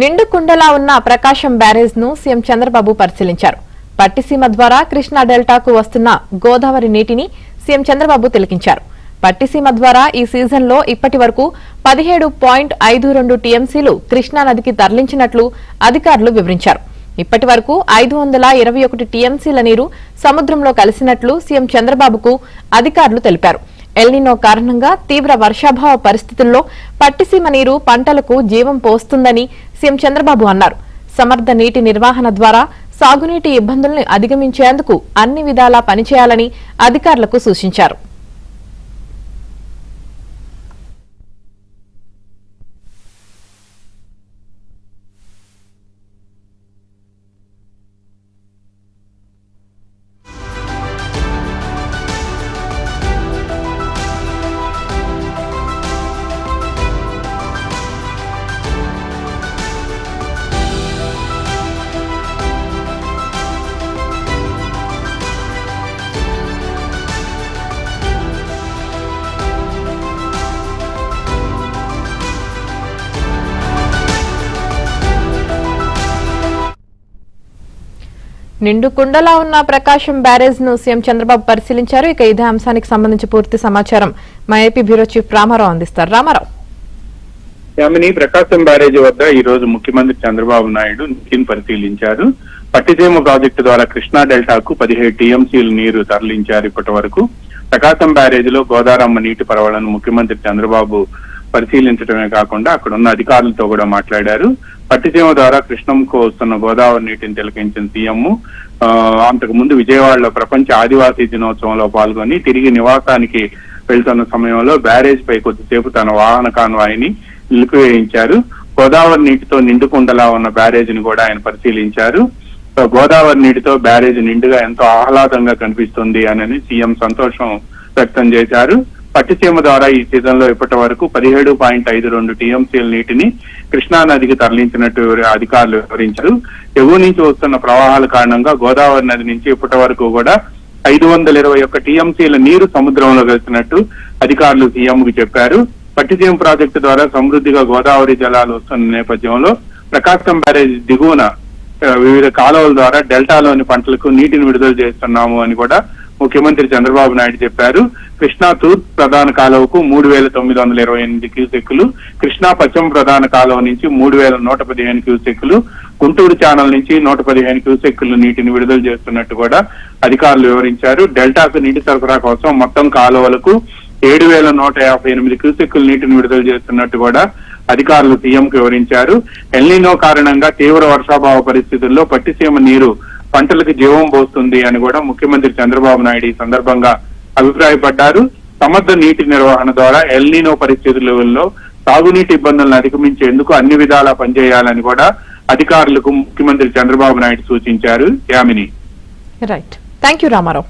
నిండు కుండలా ఉన్న ప్రకాశం బ్యారేజ్ ను సీఎం చంద్రబాబు పరిశీలించారు. పట్టిసీమ ద్వారా కృష్ణా డెల్టాకు వస్తున్న గోదావరి నీటిని సీఎం చంద్రబాబు తిలకించారు. పట్టిసీమ ద్వారా ఈ సీజన్లో ఇప్పటి వరకు 17.52 టీఎంసీలు కృష్ణా నదికి తరలించినట్లు అధికారులు వివరించారు. ఇప్పటి వరకు 521 టీఎంసీల నీరు సముద్రంలో కలిసినట్లు సీఎం చంద్రబాబుకు అధికారులు తెలిపారు. ఎల్నినో కారణంగా తీవ్ర వర్షాభావ పరిస్థితుల్లో పట్టిసీమ నీరు పంటలకు జీవం పోస్తుందని సీఎం చంద్రబాబు అన్నారు. సమర్థ నీటి నిర్వహణ ద్వారా సాగునీటి ఇబ్బందుల్ని అధిగమించేందుకు అన్ని విధాలా పనిచేయాలని అధికారులకు సూచించారు. నిండు కుండలా ఉన్న ప్రకాశం బ్యారేజ్ ను సీఎం చంద్రబాబు పరిశీలించారు. ఇక ఇదే అంశానికి సంబంధించి పూర్తి సమాచారం మా ఏపీ బ్యూరో చీఫ్ రామారావు అందిస్తారు. రామారావు. ప్రకాశం బ్యారేజ్ వద్ద ఈ రోజు ముఖ్యమంత్రి చంద్రబాబు నాయుడు నీటిని పరిశీలించారు. పట్టిసీమ ప్రాజెక్టు ద్వారా కృష్ణా డెల్టాకు 17 టీఎంసీలు నీరు తరలించారు. ఇప్పటి వరకు ప్రకాశం బ్యారేజ్ లో గోదారమ్మ నీటి పరవళ్లను ముఖ్యమంత్రి చంద్రబాబు పరిశీలించడమే కాకుండా అక్కడ ఉన్న అధికారులతో కూడా మాట్లాడారు. పట్టిసీమ ద్వారా కృష్ణంకు వస్తున్న గోదావరి నీటిని తిలకించిన సీఎం అంతకు ముందు విజయవాడలో ప్రపంచ ఆదివాసీ దినోత్సవంలో పాల్గొని తిరిగి నివాసానికి వెళ్తున్న సమయంలో బ్యారేజ్ పై కొద్దిసేపు తన వాహన కాన్వాయిని నిలిపివేయించారు. గోదావరి నీటితో నిండుకుండలా ఉన్న బ్యారేజ్ ని కూడా ఆయన పరిశీలించారు. గోదావరి నీటితో బ్యారేజ్ నిండుగా ఎంతో ఆహ్లాదంగా కనిపిస్తుంది అని సీఎం సంతోషం వ్యక్తం చేశారు. పట్టిసీమ ద్వారా ఈ సీజన్ లో ఇప్పటి వరకు 17.52 టీఎంసీల నీటిని కృష్ణా నదికి తరలించినట్టు అధికారులు వివరించారు. ఎగువ నుంచి వస్తున్న ప్రవాహాల కారణంగా గోదావరి నది నుంచి ఇప్పటి వరకు కూడా 521 టీఎంసీల నీరు సముద్రంలో కలిసినట్టు అధికారులు సీఎంకు చెప్పారు. పట్టిసీమ ప్రాజెక్టు ద్వారా సమృద్ధిగా గోదావరి జలాలు వస్తున్న నేపథ్యంలో ప్రకాశం బ్యారేజ్ దిగువన వివిధ కాలువల ద్వారా డెల్టాలోని పంటలకు నీటిని విడుదల చేస్తున్నాము అని కూడా ముఖ్యమంత్రి చంద్రబాబు నాయుడు చెప్పారు. కృష్ణా తూర్పు ప్రధాన కాలువకు 3,928 క్యూసెక్కులు, కృష్ణా పశ్చిమ ప్రధాన కాలువ నుంచి 3,115 క్యూసెక్కులు, గుంటూరు ఛానల్ నుంచి 115 క్యూసెక్కులు నీటిని విడుదల చేస్తున్నట్టు కూడా అధికారులు వివరించారు. డెల్టాకు నీటి సరఫరా కోసం మొత్తం కాలువలకు 7,158 క్యూసెక్కులు నీటిని విడుదల చేస్తున్నట్టు కూడా అధికారులు సీఎంకు వివరించారు. ఎల్నినో కారణంగా తీవ్ర వర్షాభావ పరిస్థితుల్లో పట్టిసీమ నీరు పంటలకు జీవం పోస్తుంది అని కూడా ముఖ్యమంత్రి చంద్రబాబు నాయుడు ఈ సందర్భంగా అభిప్రాయపడ్డారు. సమర్థ నీటి నిర్వహణ ద్వారా ఎల్నినో పరిస్థితులలో సాగునీటి ఇబ్బందులను అధిగమించేందుకు అన్ని విధాలా పనిచేయాలని కూడా అధికారులకు ముఖ్యమంత్రి చంద్రబాబు నాయుడు సూచించారు. యామిని. రైట్. థాంక్యూ రామారావు.